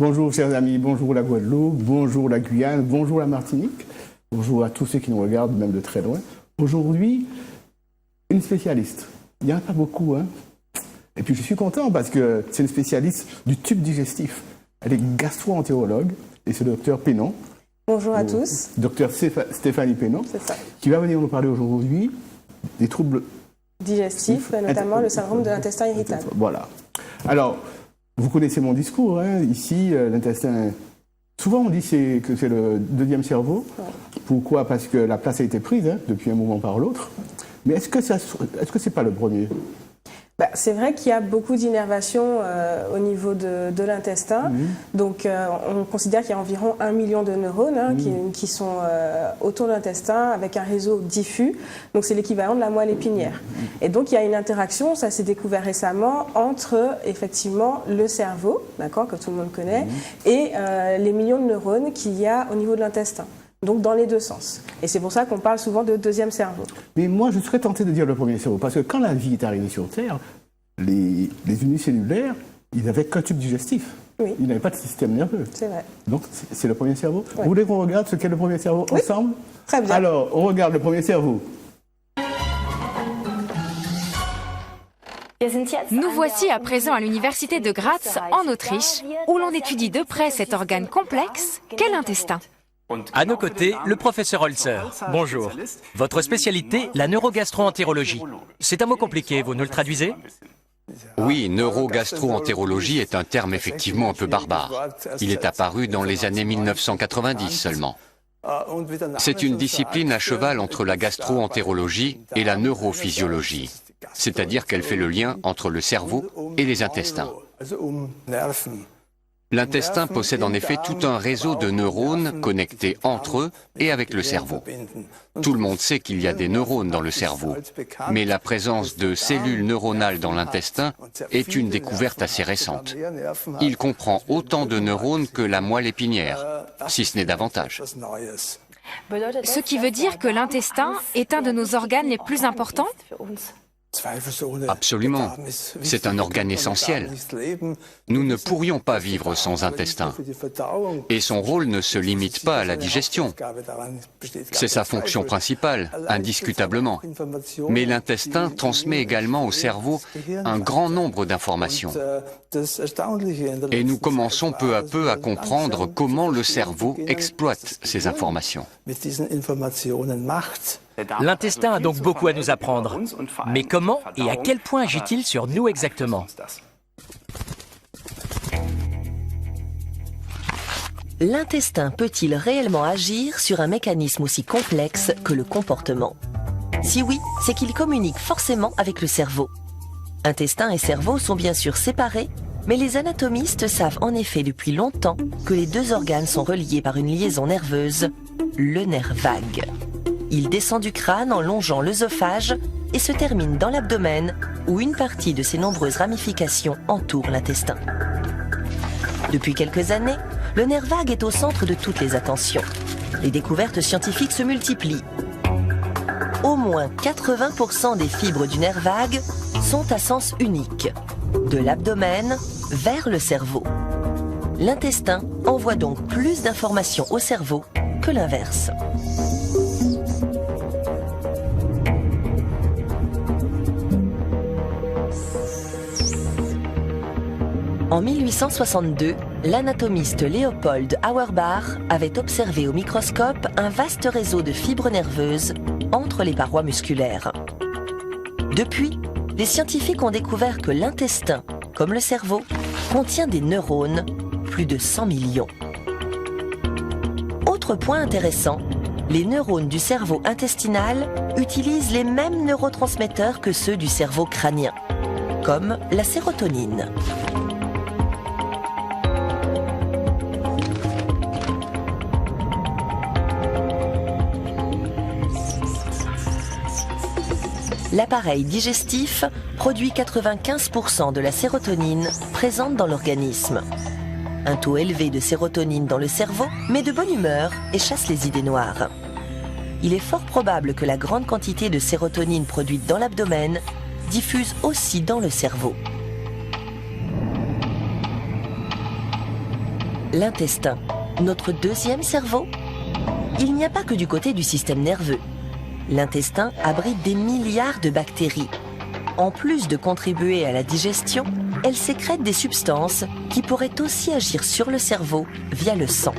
Bonjour chers amis, bonjour la Guadeloupe, bonjour la Guyane, bonjour la Martinique, bonjour à tous ceux qui nous regardent même de très loin. Aujourd'hui, une spécialiste. Il n'y en a pas beaucoup, hein. Et puis je suis content parce que c'est une spécialiste du tube digestif. Elle est gastro-entérologue et c'est le docteur Pénon. Bonjour à tous. Docteur Stéphanie Pénon, qui va venir nous parler aujourd'hui des troubles digestifs, notamment le syndrome de l'intestin irritable. Voilà. Alors, vous connaissez mon discours, hein. Ici, l'intestin, souvent on dit que c'est le deuxième cerveau. Ouais. Pourquoi? Parce que la place a été prise, hein, depuis un moment par l'autre. Mais est-ce que c'est pas le premier? C'est vrai qu'il y a beaucoup d'innervations au niveau de l'intestin. Donc, on considère qu'il y a environ 1 million de neurones qui sont autour de l'intestin avec un réseau diffus. Donc, c'est l'équivalent de la moelle épinière. Et donc, il y a une interaction, ça s'est découvert récemment, entre effectivement le cerveau, d'accord, que tout le monde connaît, et les millions de neurones qu'il y a au niveau de l'intestin. Donc dans les deux sens. Et c'est pour ça qu'on parle souvent de deuxième cerveau. Mais moi, je serais tenté de dire le premier cerveau, parce que quand la vie est arrivée sur Terre, les unicellulaires, ils n'avaient qu'un tube digestif. Oui. Ils n'avaient pas de système nerveux. C'est vrai. Donc c'est le premier cerveau. Oui. Vous voulez qu'on regarde ce qu'est le premier cerveau ensemble? Très bien. Alors, on regarde le premier cerveau. Nous voici à présent à l'université de Graz, en Autriche, où l'on étudie de près cet organe complexe qu'est l'intestin. À nos côtés, le professeur Holzer. Bonjour. Votre spécialité, la neurogastro-entérologie. C'est un mot compliqué, vous nous le traduisez? Oui, neurogastro-entérologie est un terme effectivement un peu barbare. Il est apparu dans les années 1990 seulement. C'est une discipline à cheval entre la gastro-entérologie et la neurophysiologie, c'est-à-dire qu'elle fait le lien entre le cerveau et les intestins. L'intestin possède en effet tout un réseau de neurones connectés entre eux et avec le cerveau. Tout le monde sait qu'il y a des neurones dans le cerveau, mais la présence de cellules neuronales dans l'intestin est une découverte assez récente. Il comprend autant de neurones que la moelle épinière, si ce n'est davantage. Ce qui veut dire que l'intestin est un de nos organes les plus importants? Absolument. C'est un organe essentiel. Nous ne pourrions pas vivre sans intestin. Et son rôle ne se limite pas à la digestion. C'est sa fonction principale, indiscutablement. Mais l'intestin transmet également au cerveau un grand nombre d'informations. Et nous commençons peu à peu à comprendre comment le cerveau exploite ces informations. L'intestin a donc beaucoup à nous apprendre. Mais comment et à quel point agit-il sur nous exactement? L'intestin peut-il réellement agir sur un mécanisme aussi complexe que le comportement? Si oui, c'est qu'il communique forcément avec le cerveau. Intestin et cerveau sont bien sûr séparés, mais les anatomistes savent en effet depuis longtemps que les deux organes sont reliés par une liaison nerveuse, le nerf vague. Il descend du crâne en longeant l'œsophage et se termine dans l'abdomen où une partie de ses nombreuses ramifications entoure l'intestin. Depuis quelques années, le nerf vague est au centre de toutes les attentions. Les découvertes scientifiques se multiplient. Au moins 80% des fibres du nerf vague sont à sens unique, de l'abdomen vers le cerveau. L'intestin envoie donc plus d'informations au cerveau que l'inverse. En 1862, l'anatomiste Leopold Auerbach avait observé au microscope un vaste réseau de fibres nerveuses entre les parois musculaires. Depuis, les scientifiques ont découvert que l'intestin, comme le cerveau, contient des neurones, plus de 100 millions. Autre point intéressant, les neurones du cerveau intestinal utilisent les mêmes neurotransmetteurs que ceux du cerveau crânien, comme la sérotonine. L'appareil digestif produit 95% de la sérotonine présente dans l'organisme. Un taux élevé de sérotonine dans le cerveau met de bonne humeur et chasse les idées noires. Il est fort probable que la grande quantité de sérotonine produite dans l'abdomen diffuse aussi dans le cerveau. L'intestin, notre deuxième cerveau? Il n'y a pas que du côté du système nerveux. L'intestin abrite des milliards de bactéries. En plus de contribuer à la digestion, elle sécrète des substances qui pourraient aussi agir sur le cerveau via le sang.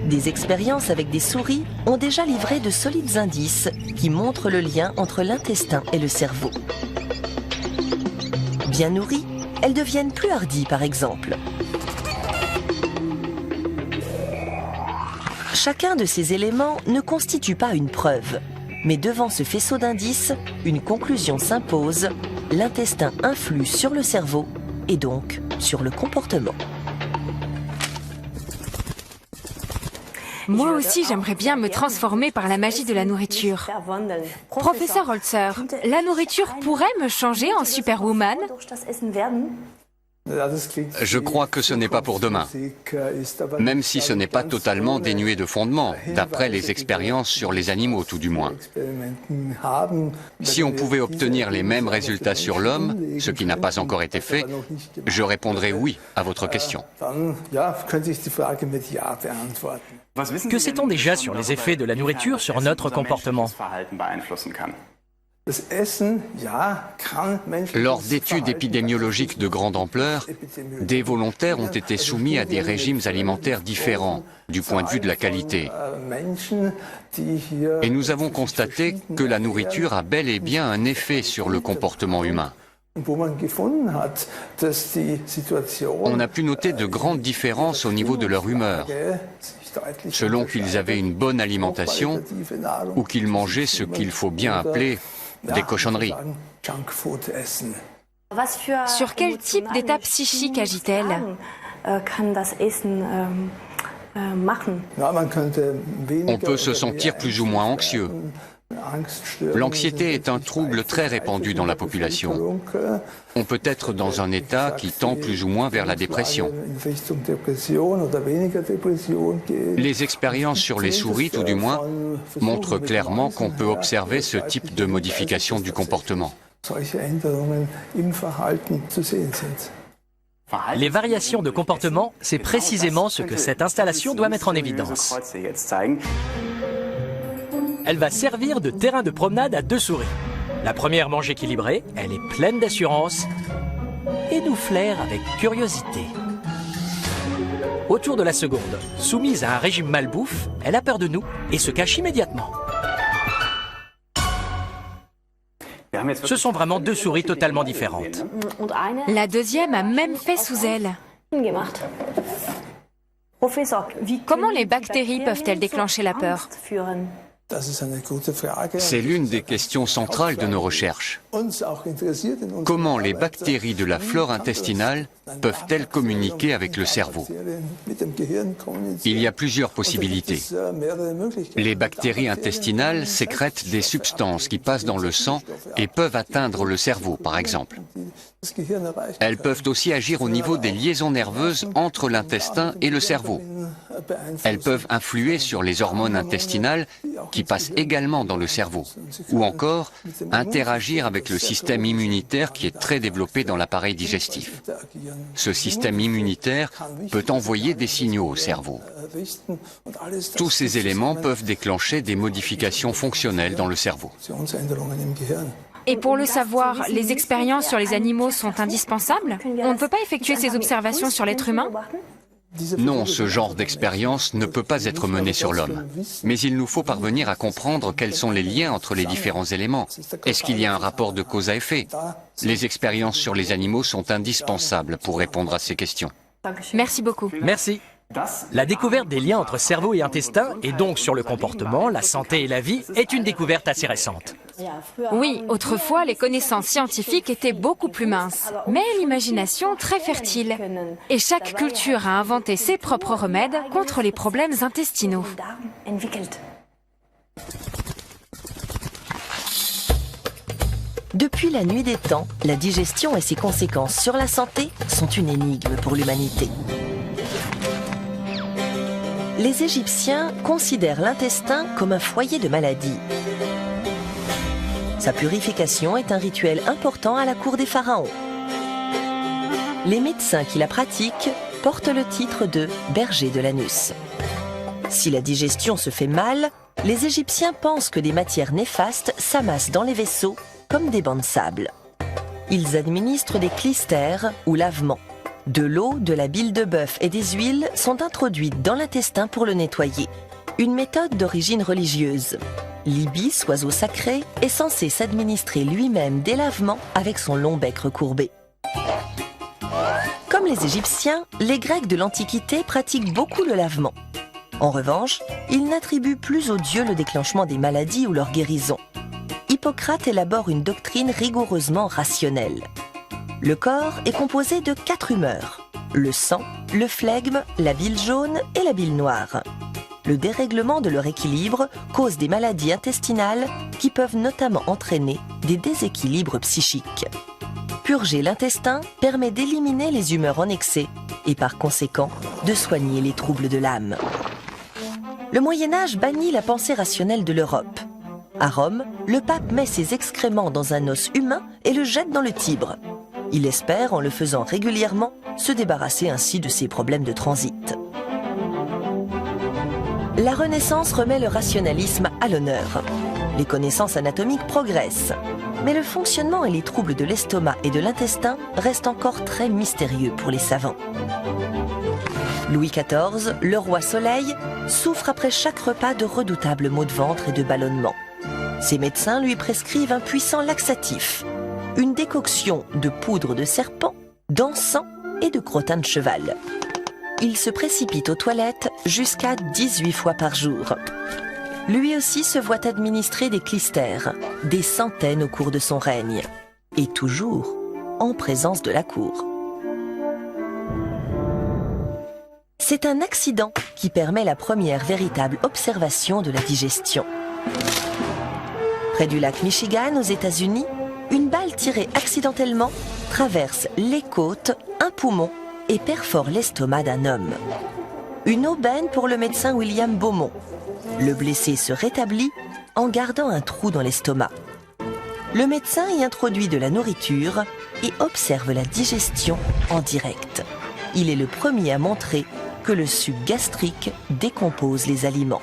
Des expériences avec des souris ont déjà livré de solides indices qui montrent le lien entre l'intestin et le cerveau. Bien nourries, elles deviennent plus hardies par exemple. Chacun de ces éléments ne constitue pas une preuve, mais devant ce faisceau d'indices, une conclusion s'impose, l'intestin influe sur le cerveau et donc sur le comportement. Moi aussi, j'aimerais bien me transformer par la magie de la nourriture. Professeur Holzer, la nourriture pourrait me changer en superwoman? Je crois que ce n'est pas pour demain, même si ce n'est pas totalement dénué de fondement, d'après les expériences sur les animaux tout du moins. Si on pouvait obtenir les mêmes résultats sur l'homme, ce qui n'a pas encore été fait, je répondrais oui à votre question. Que sait-on déjà sur les effets de la nourriture sur notre comportement? Lors d'études épidémiologiques de grande ampleur, des volontaires ont été soumis à des régimes alimentaires différents du point de vue de la qualité. Et nous avons constaté que la nourriture a bel et bien un effet sur le comportement humain. On a pu noter de grandes différences au niveau de leur humeur, selon qu'ils avaient une bonne alimentation ou qu'ils mangeaient ce qu'il faut bien appeler des cochonneries. Sur quel type d'état psychique agit-elle? On peut se sentir plus ou moins anxieux. L'anxiété est un trouble très répandu dans la population. On peut être dans un état qui tend plus ou moins vers la dépression. Les expériences sur les souris, tout du moins, montrent clairement qu'on peut observer ce type de modification du comportement. Les variations de comportement, c'est précisément ce que cette installation doit mettre en évidence. Elle va servir de terrain de promenade à deux souris. La première mange équilibrée, elle est pleine d'assurance et nous flaire avec curiosité. Autour de la seconde, soumise à un régime malbouffe, elle a peur de nous et se cache immédiatement. Ce sont vraiment deux souris totalement différentes. La deuxième a même fait sous elle. Comment les bactéries peuvent-elles déclencher la peur? C'est l'une des questions centrales de nos recherches. Comment les bactéries de la flore intestinale peuvent-elles communiquer avec le cerveau? Il y a plusieurs possibilités. Les bactéries intestinales sécrètent des substances qui passent dans le sang et peuvent atteindre le cerveau, par exemple. Elles peuvent aussi agir au niveau des liaisons nerveuses entre l'intestin et le cerveau. Elles peuvent influer sur les hormones intestinales qui passent également dans le cerveau, ou encore interagir avec le système immunitaire qui est très développé dans l'appareil digestif. Ce système immunitaire peut envoyer des signaux au cerveau. Tous ces éléments peuvent déclencher des modifications fonctionnelles dans le cerveau. Et pour le savoir, les expériences sur les animaux sont indispensables? On ne peut pas effectuer ces observations sur l'être humain? Non, ce genre d'expérience ne peut pas être mené sur l'homme. Mais il nous faut parvenir à comprendre quels sont les liens entre les différents éléments. Est-ce qu'il y a un rapport de cause à effet? Les expériences sur les animaux sont indispensables pour répondre à ces questions. Merci beaucoup. Merci. La découverte des liens entre cerveau et intestin, et donc sur le comportement, la santé et la vie, est une découverte assez récente. Oui, autrefois, les connaissances scientifiques étaient beaucoup plus minces, mais l'imagination très fertile. Et chaque culture a inventé ses propres remèdes contre les problèmes intestinaux. Depuis la nuit des temps, la digestion et ses conséquences sur la santé sont une énigme pour l'humanité. Les Égyptiens considèrent l'intestin comme un foyer de maladie. Sa purification est un rituel important à la cour des pharaons. Les médecins qui la pratiquent portent le titre de berger de l'anus. Si la digestion se fait mal, les Égyptiens pensent que des matières néfastes s'amassent dans les vaisseaux comme des bancs de sable. Ils administrent des clystères ou lavements. De l'eau, de la bile de bœuf et des huiles sont introduites dans l'intestin pour le nettoyer. Une méthode d'origine religieuse. L'ibis, oiseau sacré, est censé s'administrer lui-même des lavements avec son long bec recourbé. Comme les Égyptiens, les Grecs de l'Antiquité pratiquent beaucoup le lavement. En revanche, ils n'attribuent plus aux dieux le déclenchement des maladies ou leur guérison. Hippocrate élabore une doctrine rigoureusement rationnelle. Le corps est composé de 4 humeurs: le sang, le flegme, la bile jaune et la bile noire. Le dérèglement de leur équilibre cause des maladies intestinales qui peuvent notamment entraîner des déséquilibres psychiques. Purger l'intestin permet d'éliminer les humeurs en excès et par conséquent de soigner les troubles de l'âme. Le Moyen-Âge bannit la pensée rationnelle de l'Europe. À Rome, le pape met ses excréments dans un os humain et le jette dans le Tibre. Il espère, en le faisant régulièrement, se débarrasser ainsi de ses problèmes de transit. La Renaissance remet le rationalisme à l'honneur. Les connaissances anatomiques progressent, mais le fonctionnement et les troubles de l'estomac et de l'intestin restent encore très mystérieux pour les savants. Louis XIV, le roi Soleil, souffre après chaque repas de redoutables maux de ventre et de ballonnements. Ses médecins lui prescrivent un puissant laxatif, une décoction de poudre de serpent, d'encens et de crottin de cheval. Il se précipite aux toilettes jusqu'à 18 fois par jour. Lui aussi se voit administrer des clystères, des centaines au cours de son règne, et toujours en présence de la cour. C'est un accident qui permet la première véritable observation de la digestion. Près du lac Michigan, aux États-Unis, une balle tirée accidentellement traverse les côtes, un poumon et perfore l'estomac d'un homme. Une aubaine pour le médecin William Beaumont. Le blessé se rétablit en gardant un trou dans l'estomac. Le médecin y introduit de la nourriture et observe la digestion en direct. Il est le premier à montrer que le suc gastrique décompose les aliments.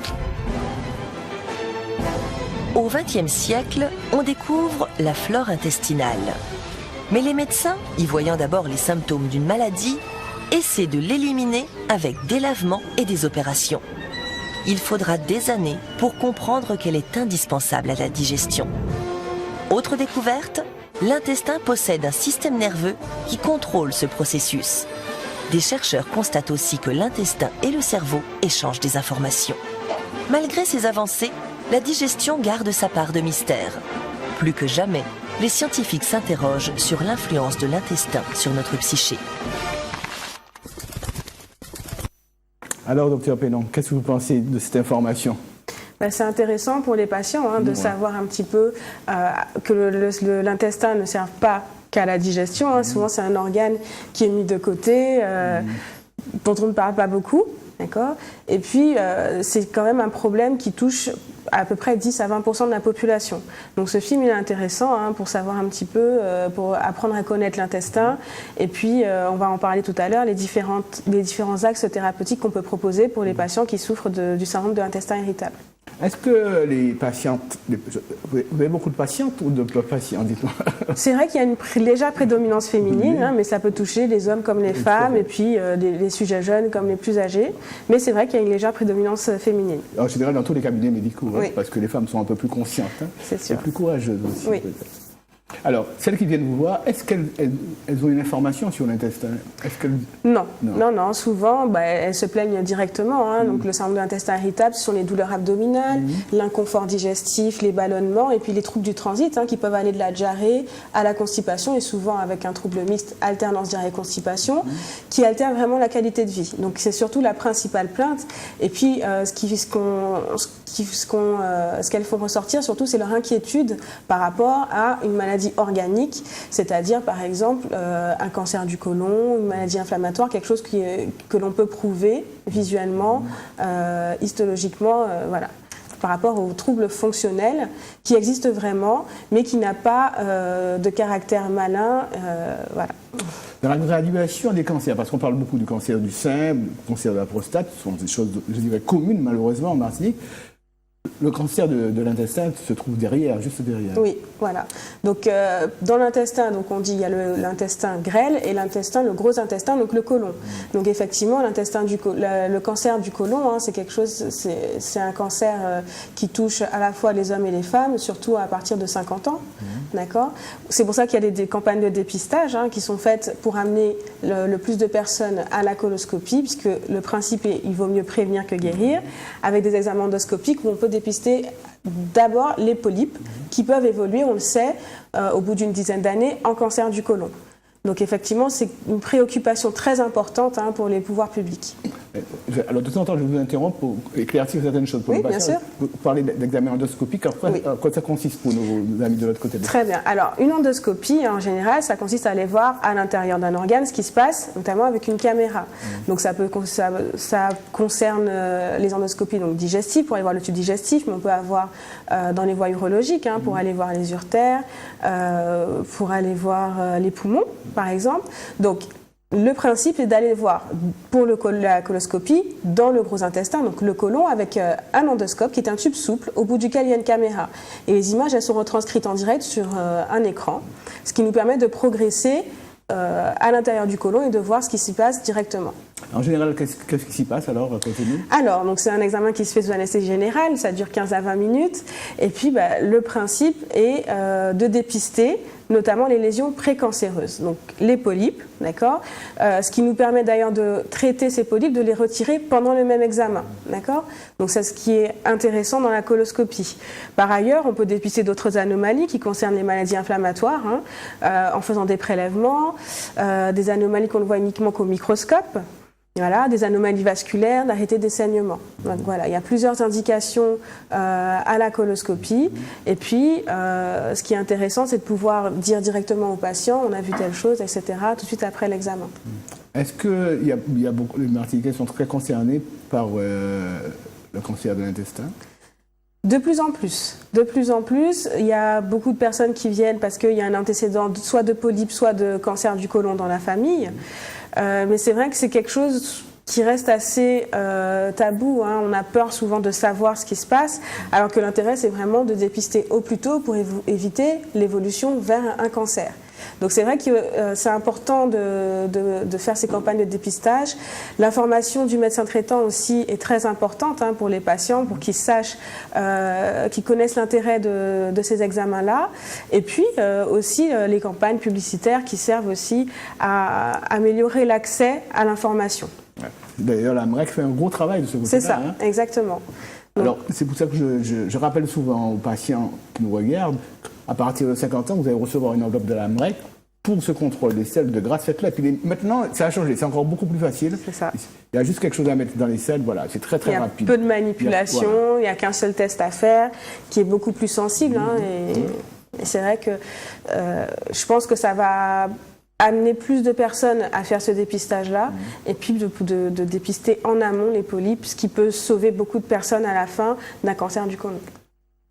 Au XXe siècle, on découvre la flore intestinale. Mais les médecins, y voyant d'abord les symptômes d'une maladie, essaient de l'éliminer avec des lavements et des opérations. Il faudra des années pour comprendre qu'elle est indispensable à la digestion. Autre découverte, l'intestin possède un système nerveux qui contrôle ce processus. Des chercheurs constatent aussi que l'intestin et le cerveau échangent des informations. Malgré ces avancées, la digestion garde sa part de mystère. Plus que jamais, les scientifiques s'interrogent sur l'influence de l'intestin sur notre psyché. Alors, docteur Pennon, qu'est-ce que vous pensez de cette information ? C'est intéressant pour les patients de savoir un petit peu que l'intestin ne sert pas qu'à la digestion. Souvent, c'est un organe qui est mis de côté, dont on ne parle pas beaucoup. D'accord ? Et puis, c'est quand même un problème qui touche à peu près 10 à 20% de la population. Donc ce film il est intéressant pour savoir un petit peu, pour apprendre à connaître l'intestin. Et puis, on va en parler tout à l'heure, les différents axes thérapeutiques qu'on peut proposer pour les patients qui souffrent du syndrome de l'intestin irritable. Est-ce que les patientes, vous avez beaucoup de patientes ou de patients, dites-moi? C'est vrai qu'il y a une légère prédominance féminine, mais ça peut toucher les hommes comme les femmes, et puis les sujets jeunes comme les plus âgés. Mais c'est vrai qu'il y a une légère prédominance féminine. En général, dans tous les cabinets médicaux, oui. Parce que les femmes sont un peu plus conscientes, c'est sûr. Et plus courageuses aussi. Oui. Peut-être. Alors, celles qui viennent vous voir, est-ce qu'elles ont une information sur l'intestin? Non. Souvent, elles se plaignent directement. Donc, le syndrome de l'intestin irritable, ce sont les douleurs abdominales, l'inconfort digestif, les ballonnements, et puis les troubles du transit, qui peuvent aller de la diarrhée à la constipation, et souvent avec un trouble mixte, alternance diarrhée-constipation, qui alterne vraiment la qualité de vie. Donc, c'est surtout la principale plainte. Et puis, ce qu'elles font ressortir, surtout, c'est leur inquiétude par rapport à une maladie organique, c'est-à-dire par exemple un cancer du côlon, une maladie inflammatoire, quelque chose que l'on peut prouver visuellement, histologiquement, voilà. par rapport aux troubles fonctionnels qui existent vraiment, mais qui n'a pas de caractère malin. Voilà. Dans la graduation des cancers, parce qu'on parle beaucoup du cancer du sein, du cancer de la prostate, ce sont des choses, je dirais, communes malheureusement en Martinique. Le cancer de l'intestin se trouve derrière, juste derrière. Oui, voilà. Donc, dans l'intestin, donc on dit il y a l'intestin grêle et l'intestin, le gros intestin, donc le côlon. Donc, effectivement, le cancer du côlon, hein, c'est quelque chose, c'est un cancer qui touche à la fois les hommes et les femmes, surtout à partir de 50 ans. D'accord. C'est pour ça qu'il y a des campagnes de dépistage qui sont faites pour amener le plus de personnes à la coloscopie, puisque le principe est il vaut mieux prévenir que guérir, avec des examens endoscopiques où on peut dépister d'abord les polypes qui peuvent évoluer, on le sait, au bout d'une dizaine d'années en cancer du côlon. Donc effectivement, c'est une préoccupation très importante pour les pouvoirs publics. Alors de temps en temps, je vous interromps pour éclaircir certaines choses. Oui, bien sûr. Vous parlez d'examen endoscopique, oui. Quoi ça consiste pour nos amis de l'autre côté? Très bien. Alors une endoscopie, en général, ça consiste à aller voir à l'intérieur d'un organe ce qui se passe, notamment avec une caméra. Donc ça concerne les endoscopies donc, digestives, pour aller voir le tube digestif, mais on peut avoir dans les voies urologiques, pour aller voir les urtères, pour aller voir les poumons, par exemple. Donc, le principe est d'aller voir pour la coloscopie dans le gros intestin, donc le côlon, avec un endoscope qui est un tube souple au bout duquel il y a une caméra. Et les images, elles sont retranscrites en direct sur un écran, ce qui nous permet de progresser à l'intérieur du côlon et de voir ce qui s'y passe directement. En général, qu'est-ce qui s'y passe alors à côté de nous? Alors, donc c'est un examen qui se fait sous anesthésie générale, ça dure 15 à 20 minutes. Et puis, le principe est de dépister notamment les lésions précancéreuses, donc les polypes, d'accord. Ce qui nous permet d'ailleurs de traiter ces polypes, de les retirer pendant le même examen, d'accord. Donc c'est ce qui est intéressant dans la coloscopie. Par ailleurs, on peut dépister d'autres anomalies qui concernent les maladies inflammatoires, en faisant des prélèvements, des anomalies qu'on ne voit uniquement qu'au microscope. Voilà, des anomalies vasculaires, d'arrêter des saignements. Donc voilà, il y a plusieurs indications à la coloscopie. Et puis, ce qui est intéressant, c'est de pouvoir dire directement au patient, on a vu telle chose, etc., tout de suite après l'examen. Est-ce que les Martiniquais sont très concernés par le cancer de l'intestin? De plus en plus. De plus en plus, il y a beaucoup de personnes qui viennent parce qu'il y a un antécédent soit de polype, soit de cancer du côlon dans la famille. Mais c'est vrai que c'est quelque chose qui reste assez tabou. On a peur souvent de savoir ce qui se passe, alors que l'intérêt, c'est vraiment de dépister au plus tôt pour éviter l'évolution vers un cancer. Donc c'est vrai que c'est important de faire ces campagnes de dépistage. L'information du médecin traitant aussi est très importante pour les patients, pour qu'ils sachent, qu'ils connaissent l'intérêt de ces examens-là. Et puis aussi les campagnes publicitaires qui servent aussi à améliorer l'accès à l'information. D'ailleurs, la MREC fait un gros travail de ce côté-là. C'est ça, exactement. Alors, c'est pour ça que je rappelle souvent aux patients qui nous regardent, à partir de 50 ans, vous allez recevoir une enveloppe de la MREC pour ce contrôle des selles de grâce. Faites-le. Et puis maintenant, ça a changé, c'est encore beaucoup plus facile. C'est ça. Il y a juste quelque chose à mettre dans les selles, voilà, c'est très très rapide. Il y a peu de manipulation, il n'y a qu'un seul test à faire, qui est beaucoup plus sensible. Et c'est vrai que je pense que ça va amener plus de personnes à faire ce dépistage-là, et puis de dépister en amont les polypes, ce qui peut sauver beaucoup de personnes à la fin d'un cancer du côlon.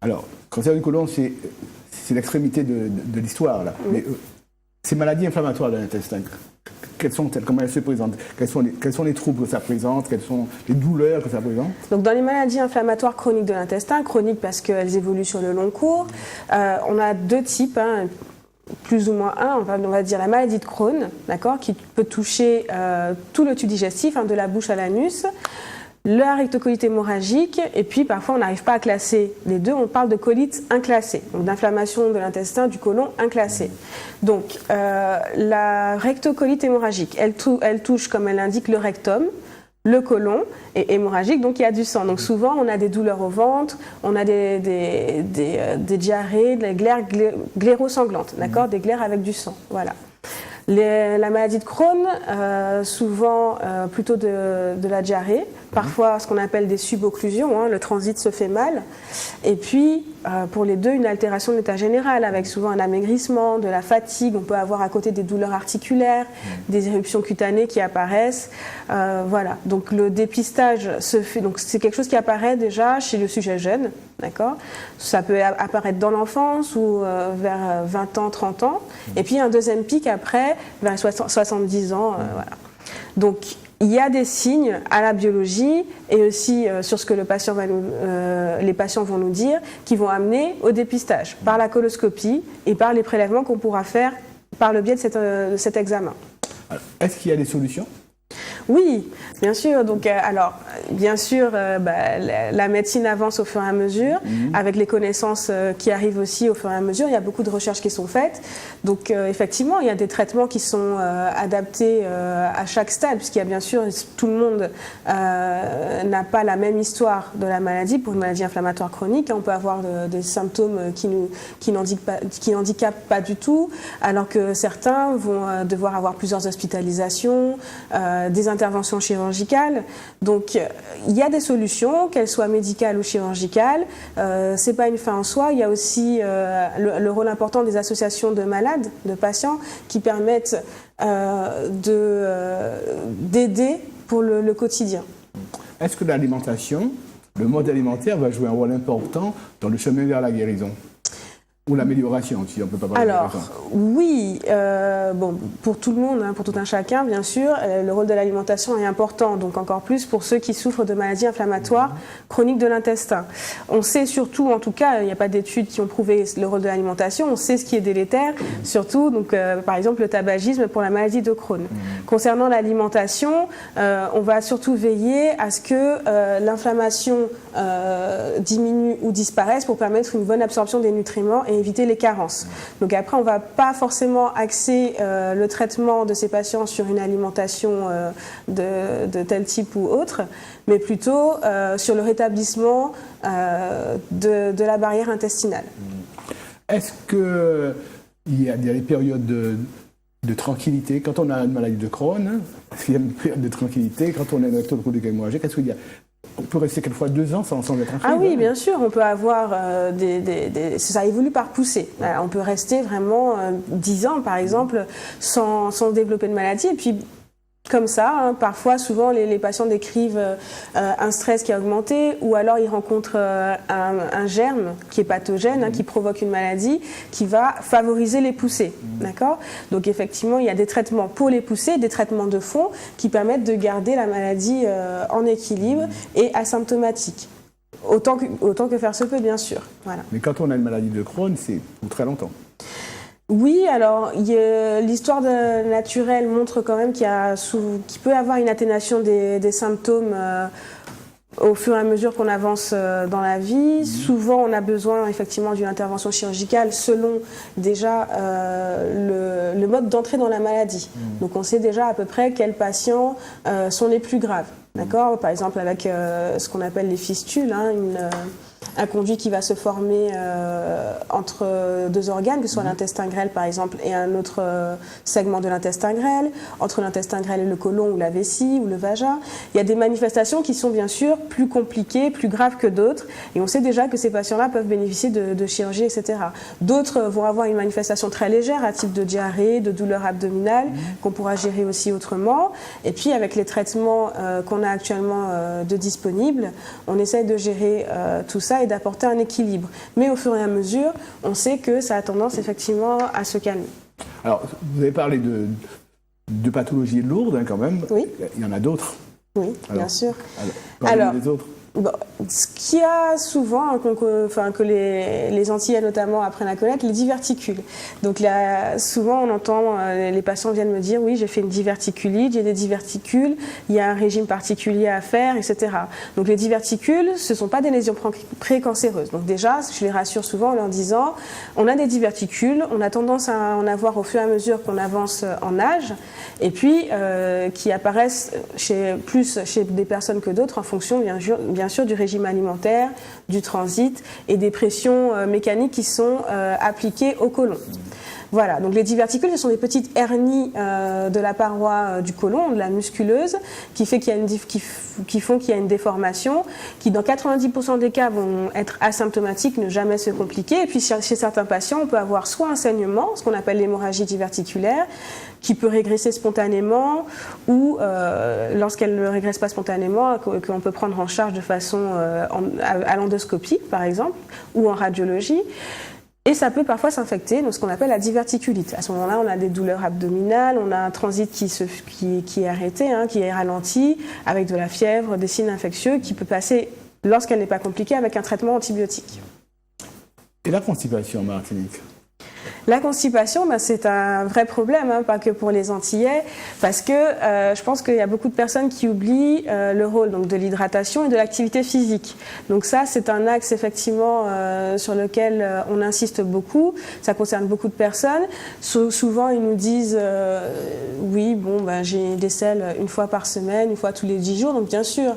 Alors, cancer du côlon, c'est l'extrémité de l'histoire, là. Mais ces maladies inflammatoires de l'intestin, quelles sont-elles? Comment elles se présentent? Quels sont les troubles que ça présente? Quelles sont les douleurs que ça présente? Donc, dans les maladies inflammatoires chroniques de l'intestin, chroniques parce qu'elles évoluent sur le long cours, on a deux types, plus ou moins on va dire la maladie de Crohn, d'accord, qui peut toucher tout le tube digestif, de la bouche à l'anus, la rectocolite hémorragique, et puis parfois on n'arrive pas à classer les deux, on parle de colite inclassée, donc d'inflammation de l'intestin, du côlon inclassée. Donc la rectocolite hémorragique, elle touche, comme elle l'indique, le rectum, le côlon est hémorragique, donc il y a du sang. Donc souvent, on a des douleurs au ventre, on a des diarrhées, des glaires glérosanglantes, d'accord, des glaires avec du sang, voilà. La maladie de Crohn, souvent plutôt de la diarrhée, parfois ce qu'on appelle des subocclusions, le transit se fait mal, et puis pour les deux, une altération de l'état général, avec souvent un amaigrissement, de la fatigue, on peut avoir à côté des douleurs articulaires, des éruptions cutanées qui apparaissent, voilà. Donc le dépistage se fait, donc c'est quelque chose qui apparaît déjà chez le sujet jeune, d'accord? Ça peut apparaître dans l'enfance ou vers 20 ans, 30 ans. Et puis un deuxième pic après, vers 70 ans, voilà. Donc, il y a des signes à la biologie et aussi sur ce que les patients vont nous dire qui vont amener au dépistage par la coloscopie et par les prélèvements qu'on pourra faire par le biais de cet examen. Est-ce qu'il y a des solutions ? Oui, bien sûr. Donc, alors, bien sûr, la médecine avance au fur et à mesure, avec les connaissances qui arrivent aussi au fur et à mesure. Il y a beaucoup de recherches qui sont faites. Donc, effectivement, il y a des traitements qui sont adaptés à chaque stade, puisqu'il y a bien sûr, tout le monde n'a pas la même histoire de la maladie. Pour une maladie inflammatoire chronique, on peut avoir des symptômes qui n'handicapent pas du tout, alors que certains vont devoir avoir plusieurs hospitalisations, des interventions chirurgicales. Donc, il y a des solutions, qu'elles soient médicales ou chirurgicales. C'est pas une fin en soi. Il y a aussi le rôle important des associations de malades, de patients, qui permettent d'aider pour le quotidien. Est-ce que l'alimentation, le mode alimentaire va jouer un rôle important dans le chemin vers la guérison ? Ou l'amélioration, si on ne peut pas parler de guérison. Oui, pour tout le monde, pour tout un chacun, bien sûr, le rôle de l'alimentation est important, donc encore plus pour ceux qui souffrent de maladies inflammatoires chroniques de l'intestin. On sait surtout, en tout cas, il n'y a pas d'études qui ont prouvé le rôle de l'alimentation, on sait ce qui est délétère, surtout, donc, par exemple, le tabagisme pour la maladie de Crohn. Concernant l'alimentation, on va surtout veiller à ce que l'inflammation diminue ou disparaisse pour permettre une bonne absorption des nutriments et éviter les carences. Donc après, on ne va pas forcément axer le traitement de ces patients sur une alimentation de tel type ou autre, mais plutôt sur le rétablissement de la barrière intestinale. Est-ce qu'il y a des périodes de tranquillité quand on a une maladie de Crohn? Est-ce qu'il y a une période de tranquillité quand on a une recto chronique hémorragique? Est-ce qu'il y a on peut rester quelquefois 2 ans sans être infirme. Ah oui, bien sûr, on peut avoir ça évolue par poussée. On peut rester vraiment 10 ans, par exemple, sans développer de maladie. Et puis, comme ça, parfois, souvent, les patients décrivent un stress qui a augmenté ou alors ils rencontrent un germe qui est pathogène, qui provoque une maladie, qui va favoriser les poussées. D'accord ? Donc, effectivement, il y a des traitements pour les poussées, des traitements de fond qui permettent de garder la maladie en équilibre et asymptomatique. Autant que faire se peut, bien sûr. Voilà. Mais quand on a une maladie de Crohn, c'est pour très longtemps. Oui, alors l'histoire naturelle montre quand même qu'il peut y avoir une atténuation des symptômes au fur et à mesure qu'on avance dans la vie. Souvent, on a besoin effectivement d'une intervention chirurgicale selon déjà le mode d'entrée dans la maladie. Donc on sait déjà à peu près quels patients sont les plus graves. D'accord ? Par exemple, avec ce qu'on appelle les fistules, un conduit qui va se former entre 2 organes, que ce soit l'intestin grêle par exemple et un autre segment de l'intestin grêle, entre l'intestin grêle et le côlon ou la vessie ou le vagin. Il y a des manifestations qui sont bien sûr plus compliquées, plus graves que d'autres et on sait déjà que ces patients-là peuvent bénéficier de chirurgie, etc. D'autres vont avoir une manifestation très légère à type de diarrhée, de douleur abdominale qu'on pourra gérer aussi autrement. Et puis avec les traitements qu'on a actuellement de disponibles, on essaie de gérer tout ça et d'apporter un équilibre. Mais au fur et à mesure, on sait que ça a tendance effectivement à se calmer. Alors, vous avez parlé de pathologies lourdes quand même. Oui. Il y en a d'autres. Oui, bien sûr. Alors, les autres. Bon, ce qu'il y a souvent, que les Antillais notamment apprennent à connaître, les diverticules. Donc là, souvent on entend, les patients viennent me dire, oui, j'ai fait une diverticulite, j'ai des diverticules, il y a un régime particulier à faire, etc. Donc les diverticules, ce ne sont pas des lésions précancéreuses. Donc déjà, je les rassure souvent en leur disant, on a des diverticules, on a tendance à en avoir au fur et à mesure qu'on avance en âge, et puis qui apparaissent plus chez des personnes que d'autres en fonction, bien sûr, du régime alimentaire, du transit et des pressions mécaniques qui sont appliquées au côlon. Voilà, donc les diverticules, ce sont des petites hernies de la paroi du côlon, de la musculeuse, qui font qu'il y a une déformation, qui dans 90% des cas vont être asymptomatiques, ne jamais se compliquer. Et puis chez certains patients, on peut avoir soit un saignement, ce qu'on appelle l'hémorragie diverticulaire, qui peut régresser spontanément, ou lorsqu'elle ne régresse pas spontanément, qu'on peut prendre en charge de façon à l'endoscopie, par exemple, ou en radiologie. Et ça peut parfois s'infecter, donc ce qu'on appelle la diverticulite. À ce moment-là, on a des douleurs abdominales, on a un transit qui est arrêté, qui est ralenti, avec de la fièvre, des signes infectieux, qui peut passer, lorsqu'elle n'est pas compliquée, avec un traitement antibiotique. Et la constipation en Martinique? La constipation, c'est un vrai problème, pas que pour les Antillais, parce que je pense qu'il y a beaucoup de personnes qui oublient le rôle donc, de l'hydratation et de l'activité physique. Donc ça, c'est un axe effectivement sur lequel on insiste beaucoup. Ça concerne beaucoup de personnes. Souvent, ils nous disent oui, j'ai des selles une fois par semaine, une fois tous les 10 jours. Donc bien sûr,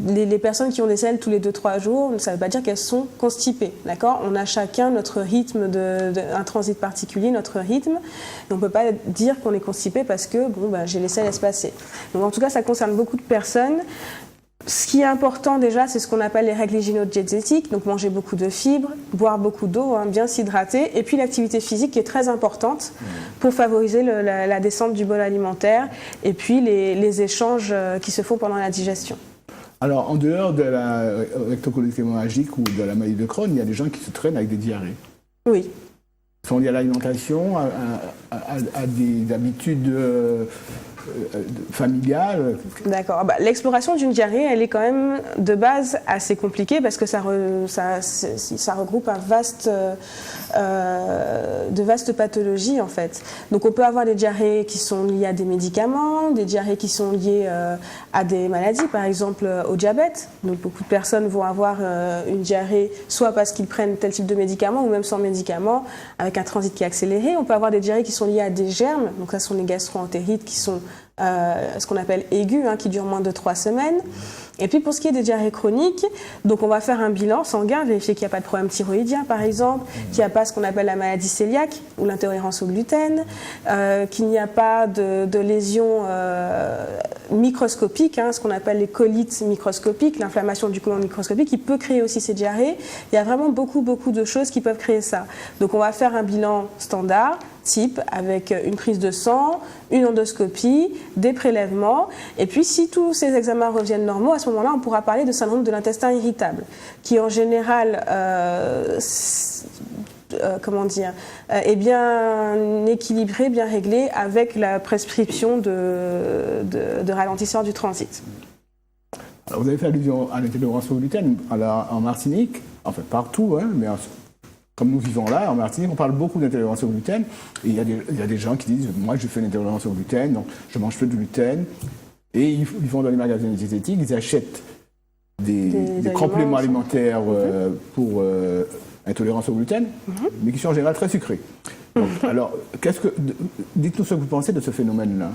les personnes qui ont des selles tous les 2-3 jours, ça ne veut pas dire qu'elles sont constipées, d'accord ? On a chacun notre rythme, un transit particulier, notre rythme. Et on ne peut pas dire qu'on est constipé parce que j'ai les selles espacées. Donc en tout cas, ça concerne beaucoup de personnes. Ce qui est important déjà, c'est ce qu'on appelle les règles hygiéno-diététiques, donc manger beaucoup de fibres, boire beaucoup d'eau, bien s'hydrater, et puis l'activité physique qui est très importante pour favoriser la descente du bol alimentaire, et puis les échanges qui se font pendant la digestion. Alors, en dehors de la rectocolite hémorragique ou de la maladie de Crohn, il y a des gens qui se traînent avec des diarrhées. Oui. Ils sont liés à l'alimentation, à des habitudes familiales. D'accord. L'exploration d'une diarrhée, elle est quand même de base assez compliquée parce que ça regroupe de vastes pathologies en fait. Donc on peut avoir des diarrhées qui sont liées à des médicaments, des diarrhées qui sont liées à des maladies, par exemple au diabète. Donc beaucoup de personnes vont avoir une diarrhée soit parce qu'ils prennent tel type de médicament ou même sans médicament, avec un transit qui est accéléré. On peut avoir des diarrhées qui sont liées à des germes, donc ça sont les gastro-entérites qui sont ce qu'on appelle aigus, qui dure moins de 3 semaines. Et puis pour ce qui est des diarrhées chroniques, donc on va faire un bilan sanguin, vérifier qu'il n'y a pas de problème thyroïdien par exemple, qu'il n'y a pas ce qu'on appelle la maladie cœliaque ou l'intolérance au gluten, qu'il n'y a pas de lésions microscopiques, ce qu'on appelle les colites microscopiques, l'inflammation du côlon microscopique qui peut créer aussi ces diarrhées. Il y a vraiment beaucoup de choses qui peuvent créer ça. Donc on va faire un bilan standard, type, avec une prise de sang, une endoscopie, des prélèvements. Et puis, si tous ces examens reviennent normaux, à ce moment-là, on pourra parler de syndrome de l'intestin irritable, qui en général est bien équilibré, bien réglé, avec la prescription de ralentisseurs du transit. Alors, vous avez fait allusion à l'intolérance au gluten en Martinique, enfin partout, mais comme nous vivons là, en Martinique, on parle beaucoup d'intolérance au gluten. Et il y a des gens qui disent « Moi, je fais une intolérance au gluten, donc je mange peu de gluten. » Et ils vont dans les magasins diététiques, ils achètent des compléments alimentaires pour intolérance au gluten, mais qui sont en général très sucrés. Donc, alors, dites-nous ce que vous pensez de ce phénomène-là.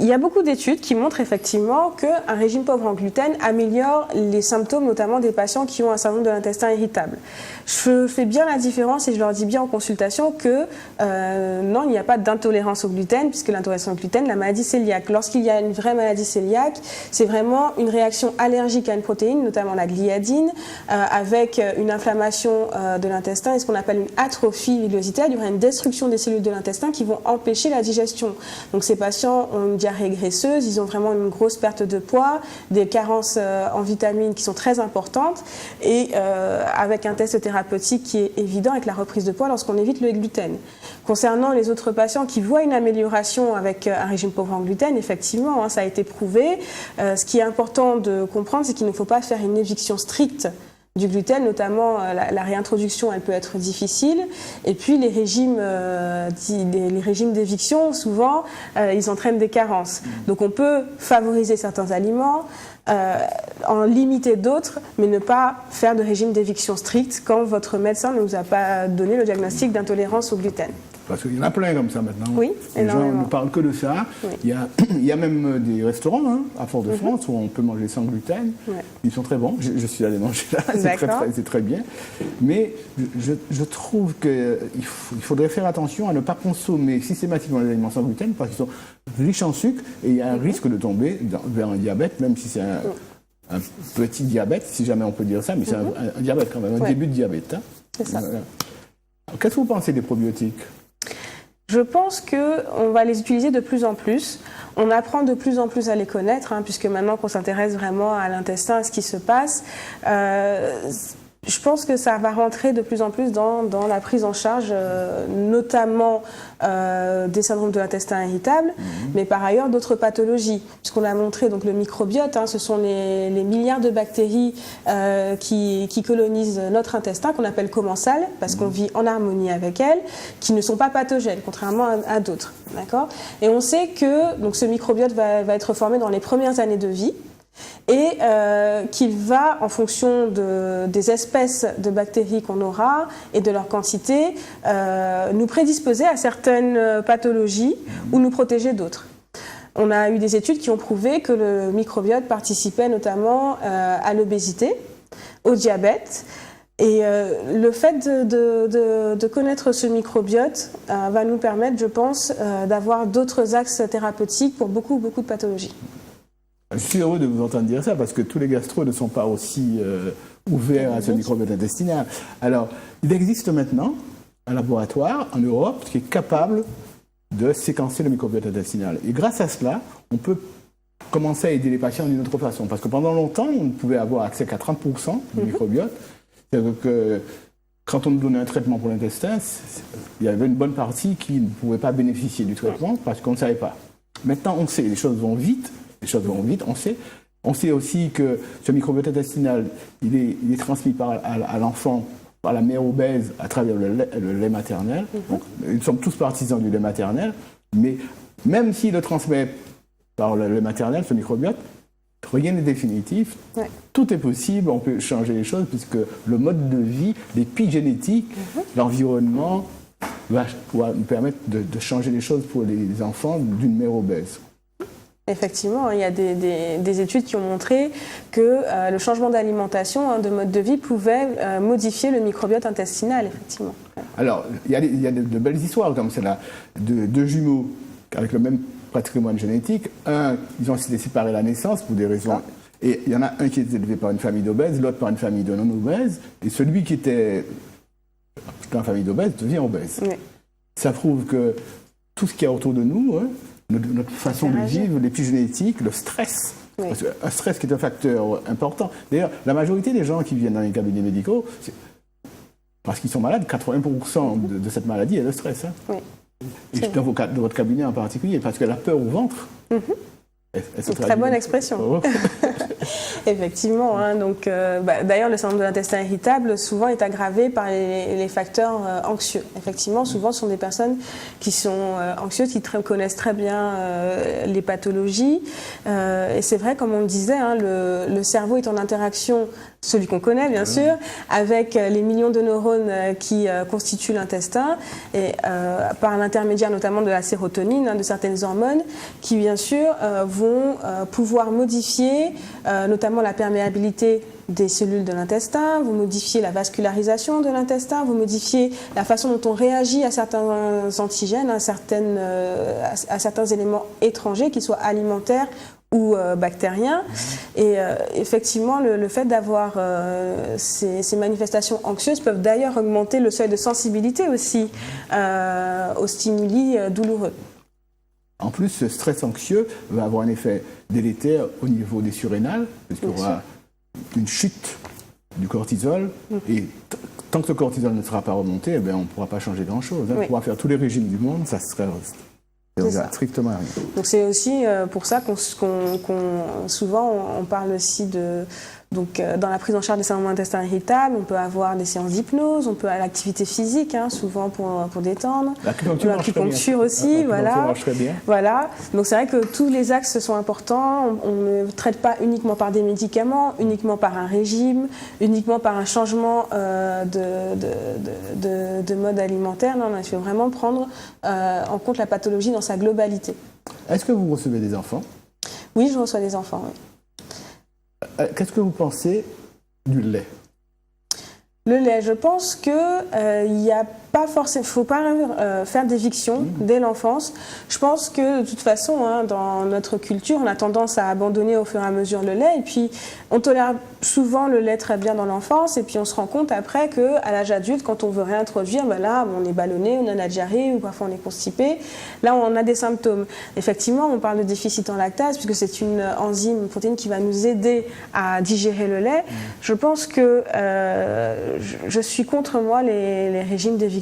Il y a beaucoup d'études qui montrent effectivement qu'un régime pauvre en gluten améliore les symptômes, notamment des patients qui ont un syndrome de l'intestin irritable. Je fais bien la différence et je leur dis bien en consultation que non, il n'y a pas d'intolérance au gluten, puisque l'intolérance au gluten, la maladie cœliaque. Lorsqu'il y a une vraie maladie cœliaque, c'est vraiment une réaction allergique à une protéine, notamment la gliadine, avec une inflammation de l'intestin et ce qu'on appelle une atrophie villositaire. Il y aura une destruction des cellules de l'intestin qui vont empêcher la digestion. Donc ces patients ont une diarrhée graisseuse, ils ont vraiment une grosse perte de poids, des carences en vitamines qui sont très importantes et avec un test thérapeutique qui est évident avec la reprise de poids lorsqu'on évite le gluten. Concernant les autres patients qui voient une amélioration avec un régime pauvre en gluten, effectivement, ça a été prouvé. Ce qui est important de comprendre, c'est qu'il ne faut pas faire une éviction stricte du gluten, notamment la réintroduction, elle peut être difficile. Et puis les régimes d'éviction, souvent, ils entraînent des carences. Donc on peut favoriser certains aliments, en limiter d'autres, mais ne pas faire de régime d'éviction strict quand votre médecin ne vous a pas donné le diagnostic d'intolérance au gluten. Parce qu'il y en a plein comme ça maintenant. Oui, les gens énormément. ne parlent que de ça. Oui. Il y a même des restaurants à Fort-de-France où on peut manger sans gluten. Ouais. Ils sont très bons. Je suis allé manger là, c'est très bien. Mais je trouve qu'il faudrait faire attention à ne pas consommer systématiquement les aliments sans gluten parce qu'ils sont riches en sucre et il y a un risque de tomber vers un diabète, même si c'est un petit diabète, si jamais on peut dire ça, mais c'est un diabète quand même, un début de diabète. Hein. C'est ça. Qu'est-ce que vous pensez des probiotiques ? Je pense qu'on va les utiliser de plus en plus. On apprend de plus en plus à les connaître, puisque maintenant qu'on s'intéresse vraiment à l'intestin, à ce qui se passe, je pense que ça va rentrer de plus en plus dans la prise en charge, notamment des syndromes de l'intestin irritable, mais par ailleurs d'autres pathologies. Puisqu'on a montré donc le microbiote, ce sont les milliards de bactéries qui colonisent notre intestin, qu'on appelle commensales, parce qu'on vit en harmonie avec elles, qui ne sont pas pathogènes, contrairement à d'autres. D'accord ? Et on sait que donc, ce microbiote va être formé dans les premières années de vie, et qu'il va, en fonction des espèces de bactéries qu'on aura et de leur quantité, nous prédisposer à certaines pathologies ou nous protéger d'autres. On a eu des études qui ont prouvé que le microbiote participait notamment à l'obésité, au diabète. Et le fait de connaître ce microbiote va nous permettre, je pense, d'avoir d'autres axes thérapeutiques pour beaucoup de pathologies. Je suis heureux de vous entendre dire ça parce que tous les gastros ne sont pas aussi ouverts à ce microbiote intestinal. Alors, il existe maintenant un laboratoire en Europe qui est capable de séquencer le microbiote intestinal. Et grâce à cela, on peut commencer à aider les patients d'une autre façon. Parce que pendant longtemps, on ne pouvait avoir accès qu'à 30% du microbiote. C'est-à-dire que quand on nous donnait un traitement pour l'intestin, il y avait une bonne partie qui ne pouvait pas bénéficier du traitement parce qu'on ne savait pas. Maintenant, on sait, les choses vont vite. On sait aussi que ce microbiote intestinal, il est transmis à l'enfant par la mère obèse à travers le lait maternel. Donc, nous sommes tous partisans du lait maternel, mais même s'il le transmet par le lait maternel, ce microbiote, rien n'est définitif. Ouais. Tout est possible, on peut changer les choses puisque le mode de vie, l'épigénétique, l'environnement va nous permettre de changer les choses pour les enfants d'une mère obèse. Effectivement, il y a des études qui ont montré que le changement d'alimentation, de mode de vie, pouvait modifier le microbiote intestinal, effectivement. Alors, il y a de belles histoires comme celle-là, de deux jumeaux avec le même patrimoine génétique. Un, ils ont été séparés à la naissance pour des raisons... Et il y en a un qui était élevé par une famille d'obèses, l'autre par une famille de non-obèses. Et celui qui était dans la famille d'obèses devient obèse. Oui. Ça prouve que tout ce qu'il y a autour de nous... notre façon de vivre, l'épigénétique, le stress. Oui. Parce qu'un stress qui est un facteur important. D'ailleurs, la majorité des gens qui viennent dans les cabinets médicaux, parce qu'ils sont malades, 80% de cette maladie est le stress. Hein. Oui. Et dans votre cabinet en particulier, parce que la peur au ventre... C'est une très bonne expression. Effectivement. Donc, d'ailleurs, le syndrome de l'intestin irritable, souvent, est aggravé par les facteurs anxieux. Effectivement, souvent, ce sont des personnes qui sont anxieuses, qui connaissent très bien les pathologies. Et c'est vrai, comme on le disait, le cerveau est en interaction, celui qu'on connaît, bien sûr, avec les millions de neurones qui constituent l'intestin, et par l'intermédiaire notamment de la sérotonine, de certaines hormones, qui, bien sûr, vont pouvoir modifier notamment la perméabilité des cellules de l'intestin, vont modifier la vascularisation de l'intestin, vont modifier la façon dont on réagit à certains antigènes, à certains éléments étrangers, qu'ils soient alimentaires ou bactériens. Et effectivement, le fait d'avoir ces manifestations anxieuses peuvent d'ailleurs augmenter le seuil de sensibilité aussi aux stimuli douloureux. En plus, ce stress anxieux va avoir un effet délétère au niveau des surrénales, puisqu'il y aura une chute du cortisol, et tant que le cortisol ne sera pas remonté, on ne pourra pas changer grand-chose. On pourra faire tous les régimes du monde, ça serait strictement rien. Donc c'est aussi pour ça souvent on parle aussi Donc, dans la prise en charge des syndromes d'intestin irritable, on peut avoir des séances d'hypnose, on peut avoir l'activité physique, souvent pour détendre. L'acupuncture aussi, voilà. Marche très bien. Voilà. Donc, c'est vrai que tous les axes sont importants. On ne traite pas uniquement par des médicaments, uniquement par un régime, uniquement par un changement de mode alimentaire. Non, il faut vraiment prendre en compte la pathologie dans sa globalité. Est-ce que vous recevez des enfants? Oui, je reçois des enfants, oui. Qu'est-ce que vous pensez du lait? Le lait, je pense que il n'y a pas forcément, faut pas faire d'éviction dès l'enfance. Je pense que de toute façon, dans notre culture, on a tendance à abandonner au fur et à mesure le lait, et puis on tolère souvent le lait très bien dans l'enfance, et puis on se rend compte après que à l'âge adulte, quand on veut réintroduire, là, on est ballonné, on a la diarrhée, ou parfois on est constipé. Là, on a des symptômes. Effectivement, on parle de déficit en lactase, puisque c'est une enzyme, une protéine qui va nous aider à digérer le lait. Je pense que je suis contre moi les régimes d'éviction.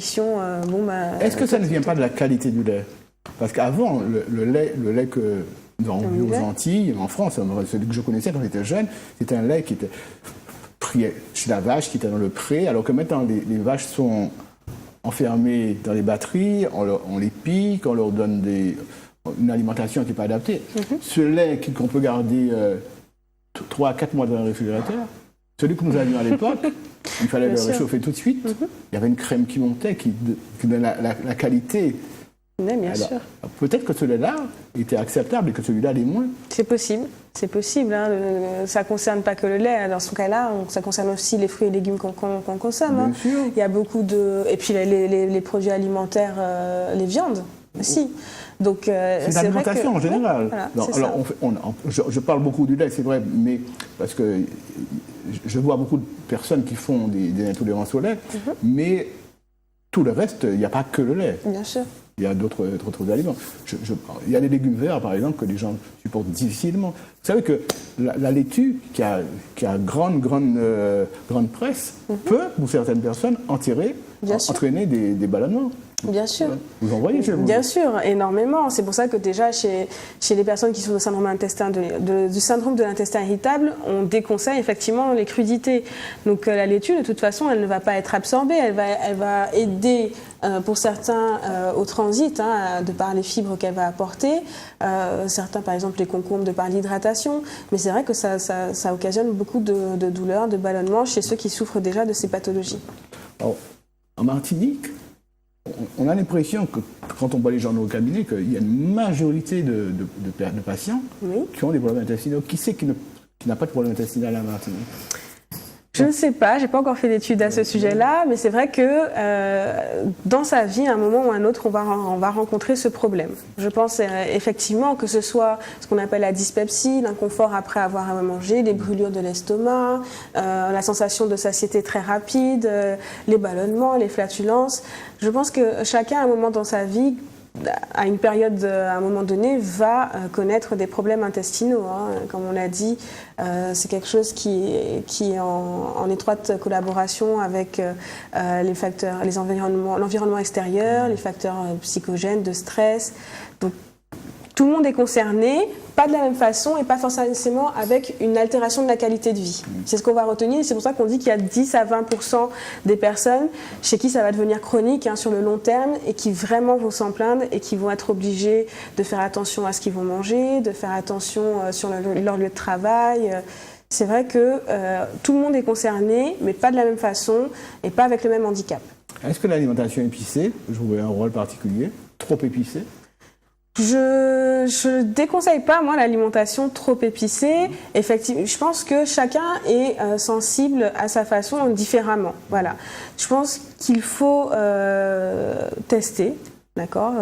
Est-ce que ça ne vient pas de la qualité du lait? Parce qu'avant, le lait que nous avons vu aux Antilles, en France, celui que je connaissais quand j'étais jeune, c'était un lait qui était pris chez la vache, qui était dans le pré, alors que maintenant les vaches sont enfermées dans les batteries, on les pique, on leur donne une alimentation qui n'est pas adaptée. Ce lait qu'on peut garder 3 à 4 mois dans le réfrigérateur, celui que nous avions à l'époque, il fallait le réchauffer tout de suite. Il y avait une crème qui montait, qui donnait la qualité. Oui, bien sûr. Peut-être que celui-là était acceptable et que celui-là l'est moins. C'est possible. Ça ne concerne pas que le lait. Dans ce cas-là, ça concerne aussi les fruits et légumes qu'on consomme. Bien sûr. Il y a beaucoup de... Et puis les produits alimentaires, les viandes aussi. Donc, c'est l'alimentation en général. Voilà, je parle beaucoup du lait, c'est vrai, mais parce que je vois beaucoup de personnes qui font des intolérances au lait, mais tout le reste, il n'y a pas que le lait. Bien sûr. Il y a d'autres aliments. Il y a des légumes verts, par exemple, que les gens supportent difficilement. Vous savez que la laitue, qui a grande presse, peut, pour certaines personnes, entraîner des ballonnements. Bien sûr. Vous en voyez chez vous? Bien sûr, énormément. C'est pour ça que déjà, chez les personnes qui souffrent du syndrome de l'intestin irritable, on déconseille effectivement les crudités. Donc la laitue, de toute façon, elle ne va pas être absorbée. Elle va aider, pour certains, au transit, de par les fibres qu'elle va apporter. Certains, par exemple, les concombres, de par l'hydratation. Mais c'est vrai que ça occasionne beaucoup de douleurs, de ballonnements chez ceux qui souffrent déjà de ces pathologies. Alors, en Martinique, on a l'impression que quand on voit les journaux au cabinet, qu'il y a une majorité de patients qui ont des problèmes intestinaux. Qui c'est qui n'a pas de problème intestinal à la Martinique? Je ne sais pas, je n'ai pas encore fait d'études à ce sujet-là, mais c'est vrai que dans sa vie, à un moment ou à un autre, on va rencontrer ce problème. Je pense effectivement que ce soit ce qu'on appelle la dyspepsie, l'inconfort après avoir mangé, les brûlures de l'estomac, la sensation de satiété très rapide, les ballonnements, les flatulences. Je pense que chacun, à un moment dans sa vie, à une période, à un moment donné, va connaître des problèmes intestinaux. Comme on l'a dit, c'est quelque chose qui est en étroite collaboration avec l'environnement extérieur, les facteurs psychogènes, de stress. Donc, tout le monde est concerné, pas de la même façon et pas forcément avec une altération de la qualité de vie. C'est ce qu'on va retenir. C'est pour ça qu'on dit qu'il y a 10 à 20% des personnes chez qui ça va devenir chronique sur le long terme et qui vraiment vont s'en plaindre et qui vont être obligés de faire attention à ce qu'ils vont manger, de faire attention sur leur lieu de travail. C'est vrai que tout le monde est concerné, mais pas de la même façon et pas avec le même handicap. Est-ce que l'alimentation épicée joue un rôle particulier? Trop épicée? Je déconseille pas, moi, l'alimentation trop épicée. Effectivement, je pense que chacun est sensible à sa façon différemment. Voilà. Je pense qu'il faut tester. D'accord.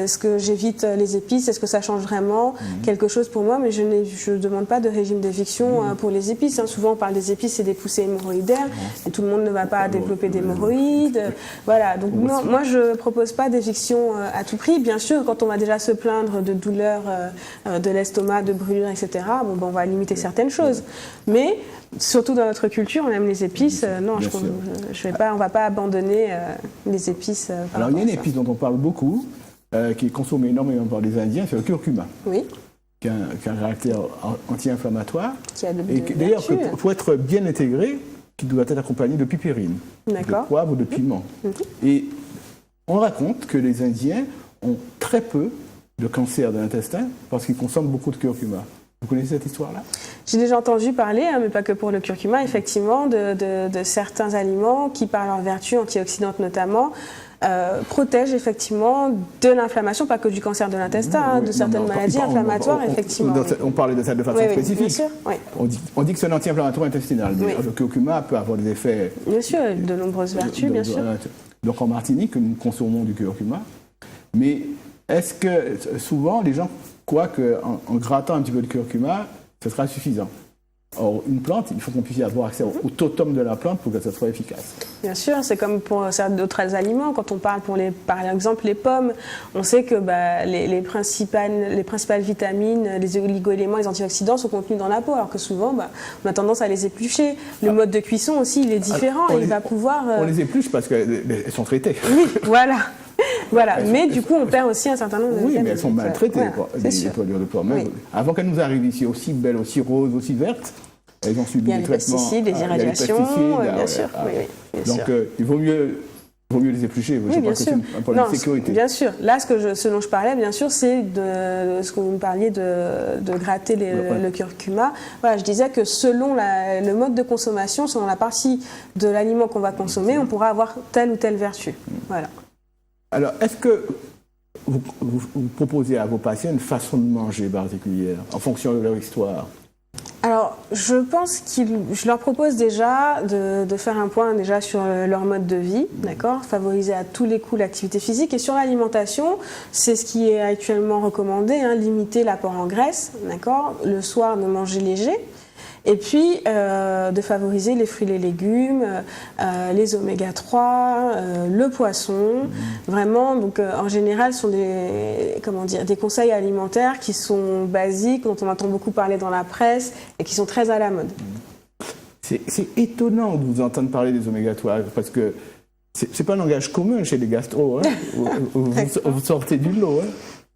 Est-ce que j'évite les épices? Est-ce que ça change vraiment quelque chose pour moi? Mais je ne demande pas de régime d'éviction pour les épices. Souvent, on parle des épices, c'est des poussées hémorroïdaires. Et tout le monde ne va pas développer d'hémorroïdes. Voilà. Donc, moi, je ne propose pas d'éviction à tout prix. Bien sûr, quand on va déjà se plaindre de douleurs de l'estomac, de brûlures, etc., on va limiter certaines choses. Mais surtout dans notre culture, on aime les épices. Non, on ne va pas abandonner les épices. Alors, il y a une épice dont on parle beaucoup, qui est consommée énormément par les Indiens, c'est le curcuma. Oui. qui a un caractère anti-inflammatoire. Et d'ailleurs, pour être bien intégré, qui doit être accompagné de piperine, de poivre ou de piment. Et on raconte que les Indiens ont très peu de cancer de l'intestin parce qu'ils consomment beaucoup de curcuma. Vous connaissez cette histoire-là? J'ai déjà entendu parler, mais pas que pour le curcuma, effectivement, de certains aliments qui, par leurs vertus antioxydantes notamment, protègent effectivement de l'inflammation, pas que du cancer de l'intestin, de certaines maladies inflammatoires, effectivement. On parlait de ça de façon spécifique. Bien sûr, on dit que c'est un anti-inflammatoire intestinal, mais le curcuma peut avoir des effets... Bien sûr, de nombreuses vertus, bien sûr. Donc en Martinique, nous consommons du curcuma, mais est-ce que souvent les gens croient qu'en grattant un petit peu de curcuma, ce sera suffisant? Or, une plante, il faut qu'on puisse avoir accès au totum de la plante pour que ça soit efficace. Bien sûr, c'est comme pour d'autres aliments. Quand on parle par exemple les pommes, on sait que les principales vitamines, les oligo-éléments, les antioxydants sont contenus dans la peau, alors que souvent, on a tendance à les éplucher. Le mode de cuisson aussi, il est différent. Il va pouvoir... On les épluche parce qu'elles sont traitées. Oui, voilà. Mais du coup, on perd aussi un certain nombre de vitamines. Oui, mais elles sont maltraitées, les toilures de pommes. Oui. Avant qu'elles nous arrivent ici aussi belles, aussi roses, aussi vertes, elles ont subi des traitements. Il y a les pesticides, les irradiations, bien sûr. Donc, il vaut mieux les éplucher. Je pense que c'est un problème de sécurité. Bien sûr. Là, ce dont je parlais, bien sûr, c'est de ce que vous me parliez de gratter le curcuma. Voilà, je disais que selon le mode de consommation, selon la partie de l'aliment qu'on va consommer, on pourra avoir telle ou telle vertu. Voilà. Alors, est-ce que vous proposez à vos patients une façon de manger particulière en fonction de leur histoire? Alors, je pense je leur propose déjà de faire un point déjà sur leur mode de vie, d'accord, favoriser à tous les coups l'activité physique, et sur l'alimentation, c'est ce qui est actuellement recommandé, limiter l'apport en graisse, d'accord, le soir de manger léger. Et puis, de favoriser les fruits et les légumes, les oméga 3, le poisson. Vraiment, donc, en général, ce sont des conseils alimentaires qui sont basiques, dont on entend beaucoup parler dans la presse et qui sont très à la mode. C'est étonnant de vous entendre parler des oméga 3 parce que c'est pas un langage commun chez les gastro. Vous sortez du lot.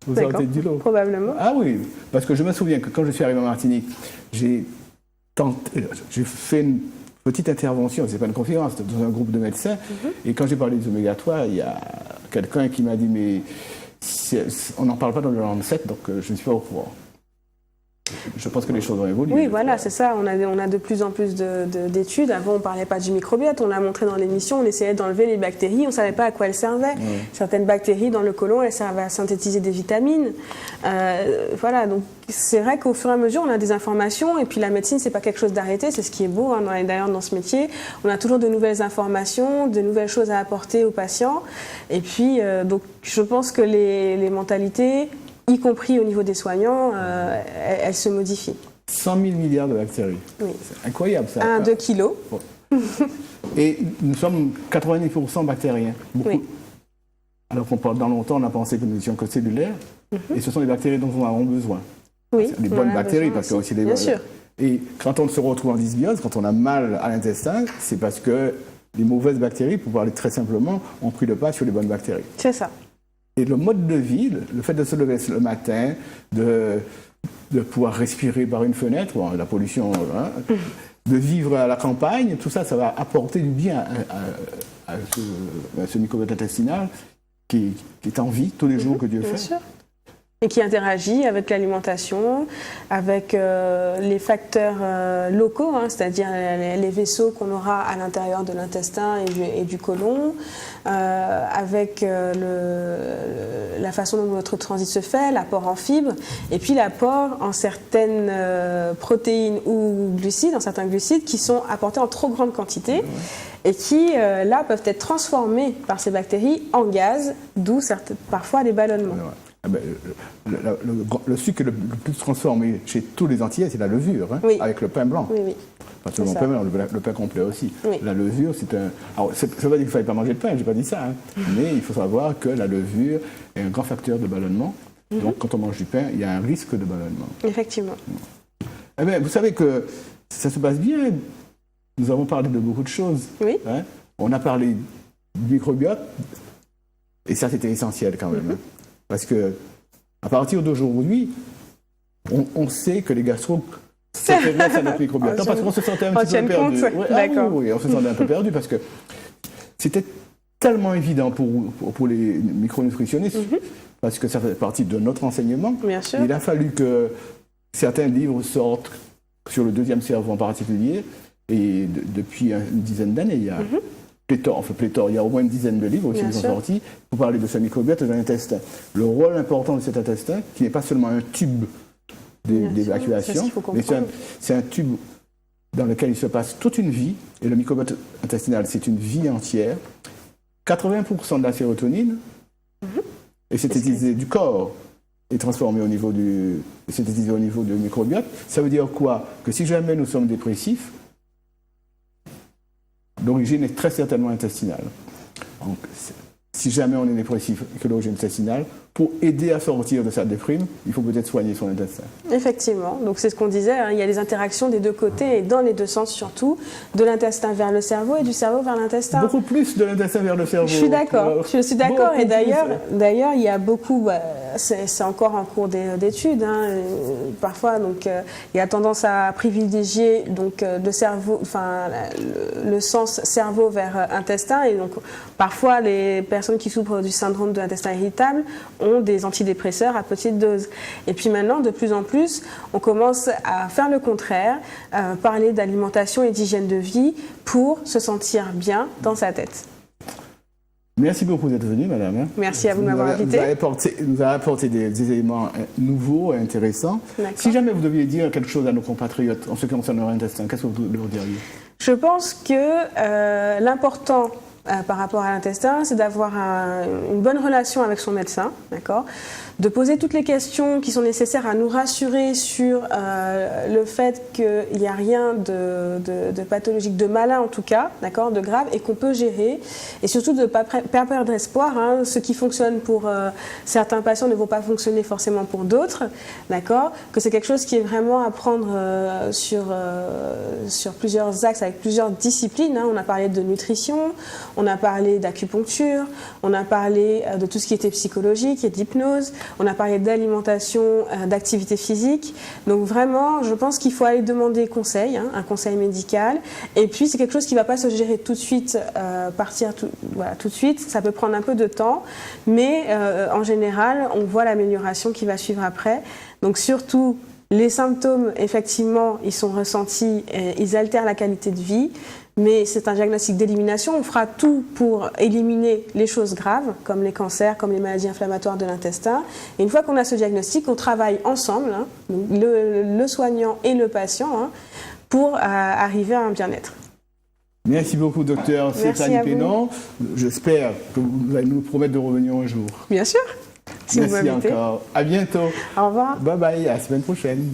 Vous sortez du lot. Probablement. Ah oui, parce que je me souviens que quand je suis arrivé en Martinique, j'ai fait une petite intervention, c'est pas une conférence, dans un groupe de médecins, et quand j'ai parlé des oméga 3, il y a quelqu'un qui m'a dit mais on n'en parle pas dans le Lancet, donc je ne suis pas au courant. Je pense que les choses ont évolué. Oui, voilà, c'est ça. On a de plus en plus d'études. Avant, on ne parlait pas du microbiote. On l'a montré dans l'émission. On essayait d'enlever les bactéries. On ne savait pas à quoi elles servaient. Certaines bactéries dans le côlon, elles servent à synthétiser des vitamines. Voilà. Donc, c'est vrai qu'au fur et à mesure, on a des informations. Et puis, la médecine, c'est pas quelque chose d'arrêté. C'est ce qui est beau, d'ailleurs, dans ce métier. On a toujours de nouvelles informations, de nouvelles choses à apporter aux patients. Et puis, donc, je pense que les mentalités, y compris au niveau des soignants, elles se modifient. 100 000 milliards de bactéries. Oui. C'est incroyable ça. 2 kilos. Bon. Et nous sommes 90% bactériens. Beaucoup. Oui. Alors dans longtemps, on a pensé que nous n'étions que cellulaires. Et ce sont les bactéries dont nous avons besoin. Oui. Les bonnes bactéries, parce qu'il y a aussi les bonnes. Bien sûr. Et quand on se retrouve en dysbiose, quand on a mal à l'intestin, c'est parce que les mauvaises bactéries, pour parler très simplement, ont pris le pas sur les bonnes bactéries. C'est ça. Et le mode de vie, le fait de se lever le matin, de pouvoir respirer par une fenêtre, la pollution, de vivre à la campagne, tout ça, ça va apporter du bien à ce microbiote intestinal qui est en vie tous les jours que Dieu fait. Bien sûr. Et qui interagit avec l'alimentation, avec les facteurs locaux, c'est-à-dire les vaisseaux qu'on aura à l'intérieur de l'intestin et du côlon, avec la façon dont notre transit se fait, l'apport en fibres, et puis l'apport en certaines protéines ou glucides, en certains glucides qui sont apportés en trop grande quantité et qui, là, peuvent être transformés par ces bactéries en gaz, d'où parfois des ballonnements. Le sucre le plus transformé chez tous les Antillais, c'est la levure, avec le pain blanc. Oui. Pas seulement le pain blanc, le pain complet aussi. Oui. La levure, c'est un... Alors, ça ne veut pas dire qu'il ne fallait pas manger de pain, je n'ai pas dit ça. Mais il faut savoir que la levure est un grand facteur de ballonnement. Donc, quand on mange du pain, il y a un risque de ballonnement. Effectivement. Eh bien, vous savez que ça se passe bien. Nous avons parlé de beaucoup de choses. Oui. On a parlé du microbiote, et ça, c'était essentiel quand même. Parce que à partir d'aujourd'hui, on sait que les gastro s'intéressent à notre microbiote. Non, parce qu'on se sentait un petit peu perdu. Oui, on se sentait un peu perdu parce que c'était tellement évident pour les micronutritionnistes, parce que ça fait partie de notre enseignement. Bien sûr. Il a fallu que certains livres sortent sur le deuxième cerveau en particulier, et depuis une dizaine d'années, il y a pléthore, il y a au moins une dizaine de livres aussi qui sont sortis pour parler de ce microbiote dans l'intestin. Le rôle important de cet intestin, qui n'est pas seulement un tube d'évacuation, mais c'est un tube dans lequel il se passe toute une vie, et le microbiote intestinal, c'est une vie entière. 80% de la sérotonine est synthétisée du corps et transformée au niveau du microbiote. Ça veut dire quoi? Que si jamais nous sommes dépressifs, l'origine est très certainement intestinale. Donc, si jamais on est dépressif et que l'origine est intestinale, pour aider à sortir de sa déprime, il faut peut-être soigner son intestin. Effectivement, donc c'est ce qu'on disait, hein, il y a des interactions des deux côtés et dans les deux sens surtout, de l'intestin vers le cerveau et du cerveau vers l'intestin. Beaucoup plus de l'intestin vers le cerveau. Je suis d'accord, et d'ailleurs il y a beaucoup, c'est encore en cours d'études, hein, parfois donc il y a tendance à privilégier donc le sens cerveau vers intestin, et donc parfois les personnes qui souffrent du syndrome de l'intestin irritable ont des antidépresseurs à petite dose. Et puis maintenant, de plus en plus, on commence à faire le contraire, parler d'alimentation et d'hygiène de vie pour se sentir bien dans sa tête. Merci beaucoup d'être venue, madame. Merci à vous de m'avoir invité. Vous avez apporté des éléments nouveaux et intéressants. Si jamais vous deviez dire quelque chose à nos compatriotes en ce qui concerne leur intestin, qu'est-ce que vous leur diriez? Je pense que l'important par rapport à l'intestin, c'est d'avoir une bonne relation avec son médecin, d'accord ? De poser toutes les questions qui sont nécessaires à nous rassurer sur le fait qu'il n'y a rien de pathologique, de malin en tout cas, d'accord, de grave, et qu'on peut gérer, et surtout de ne pas perdre espoir. Hein. Ce qui fonctionne pour certains patients ne vont pas fonctionner forcément pour d'autres, d'accord, que c'est quelque chose qui est vraiment à prendre sur plusieurs axes, avec plusieurs disciplines. Hein. On a parlé de nutrition, on a parlé d'acupuncture, on a parlé de tout ce qui était psychologique et d'hypnose, on a parlé d'alimentation, d'activité physique. Donc vraiment, je pense qu'il faut aller demander conseil, hein, un conseil médical. Et puis c'est quelque chose qui ne va pas se gérer tout de suite, tout de suite. Ça peut prendre un peu de temps, mais en général, on voit l'amélioration qui va suivre après. Donc surtout, les symptômes, effectivement, ils sont ressentis, ils altèrent la qualité de vie. Mais c'est un diagnostic d'élimination. On fera tout pour éliminer les choses graves, comme les cancers, comme les maladies inflammatoires de l'intestin. Et une fois qu'on a ce diagnostic, on travaille ensemble, hein, le soignant et le patient, hein, pour arriver à un bien-être. Merci beaucoup, docteur Stéphanie Pénon. J'espère que vous allez nous promettre de revenir un jour. Bien sûr, si vous m'invitez. Merci encore. À bientôt. Au revoir. Bye bye, à la semaine prochaine.